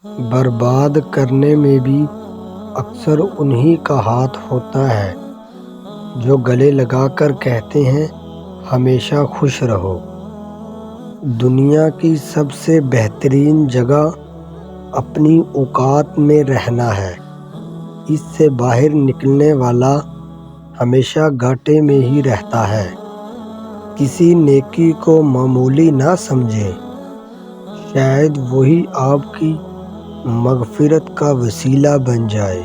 برباد کرنے میں بھی اکثر انہی کا ہاتھ ہوتا ہے جو گلے لگا کر کہتے ہیں ہمیشہ خوش رہو۔ دنیا کی سب سے بہترین جگہ اپنی اوقات میں رہنا ہے۔ اس سے باہر نکلنے والا ہمیشہ گھاٹے میں ہی رہتا ہے۔ کسی نیکی کو معمولی نہ سمجھیں، شاید وہی آپ کی مغفرت کا وسیلہ بن جائے۔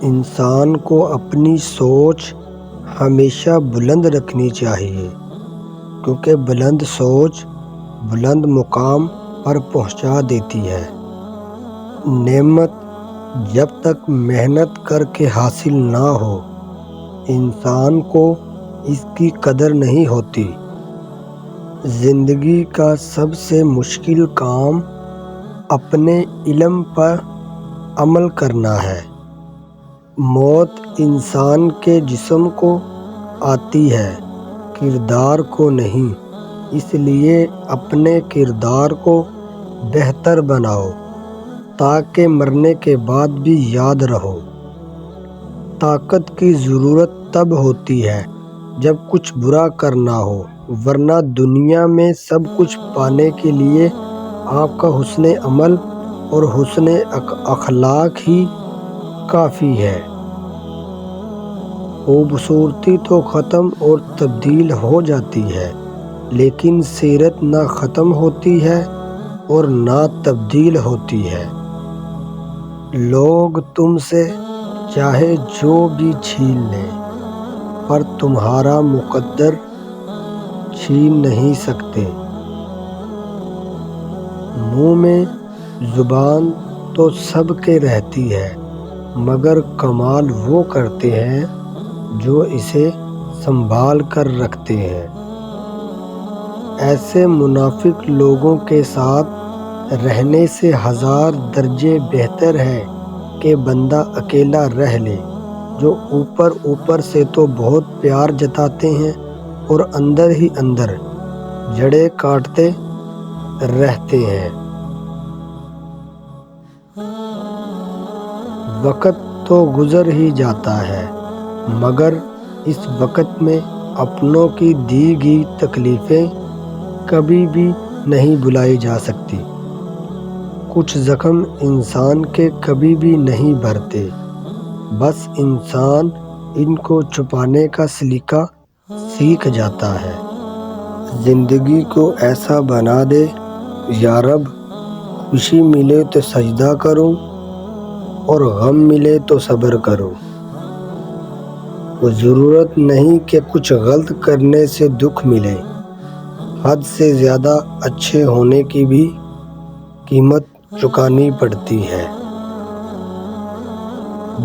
انسان کو اپنی سوچ ہمیشہ بلند رکھنی چاہیے، کیونکہ بلند سوچ بلند مقام پر پہنچا دیتی ہے۔ نعمت جب تک محنت کر کے حاصل نہ ہو، انسان کو اس کی قدر نہیں ہوتی۔ زندگی کا سب سے مشکل کام اپنے علم پر عمل کرنا ہے۔ موت انسان کے جسم کو آتی ہے، کردار کو نہیں۔ اس لیے اپنے کردار کو بہتر بناؤ تاکہ مرنے کے بعد بھی یاد رہو۔ طاقت کی ضرورت تب ہوتی ہے جب کچھ برا کرنا ہو، ورنہ دنیا میں سب کچھ پانے کے لیے آپ کا حسن عمل اور حسن اخلاق ہی کافی ہے۔ خوبصورتی تو ختم اور تبدیل ہو جاتی ہے، لیکن سیرت نہ ختم ہوتی ہے اور نہ تبدیل ہوتی ہے۔ لوگ تم سے چاہے جو بھی چھین لیں، پر تمہارا مقدر چھین نہیں سکتے۔ منہ میں زبان تو سب کے رہتی ہے، مگر کمال وہ کرتے ہیں جو اسے سنبھال کر رکھتے ہیں۔ ایسے منافق لوگوں کے ساتھ رہنے سے ہزار درجے بہتر ہے کہ بندہ اکیلا رہ لے، جو اوپر سے تو بہت پیار جتاتے ہیں اور اندر ہی اندر جڑیں کاٹتے رہتے ہیں۔ وقت تو گزر ہی جاتا ہے، مگر اس وقت میں اپنوں کی دی گئی تکلیفیں کبھی بھی نہیں بھلائی جا سکتی۔ کچھ زخم انسان کے کبھی بھی نہیں بھرتے، بس انسان ان کو چھپانے کا سلیقہ سیکھ جاتا ہے۔ زندگی کو ایسا بنا دے، یا رب خوشی ملے تو سجدہ کروں اور غم ملے تو صبر کروں۔ ضرورت نہیں کہ کچھ غلط کرنے سے دکھ ملے، حد سے زیادہ اچھے ہونے کی بھی قیمت چکانی پڑتی ہے۔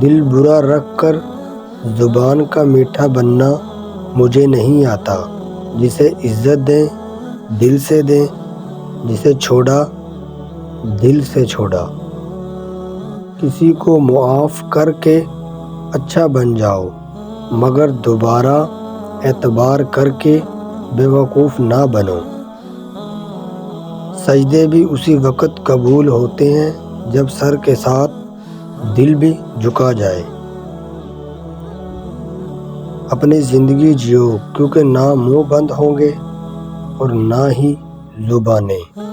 دل برا رکھ کر زبان کا میٹھا بننا مجھے نہیں آتا۔ جسے عزت دیں دل سے دیں، جسے چھوڑا دل سے چھوڑا۔ کسی کو معاف کر کے اچھا بن جاؤ، مگر دوبارہ اعتبار کر کے بے وقوف نہ بنو۔ سجدے بھی اسی وقت قبول ہوتے ہیں جب سر کے ساتھ دل بھی جھکا جائے۔ اپنی زندگی جیو، کیونکہ نہ منہ بند ہوں گے اور نہ ہی زبانیں۔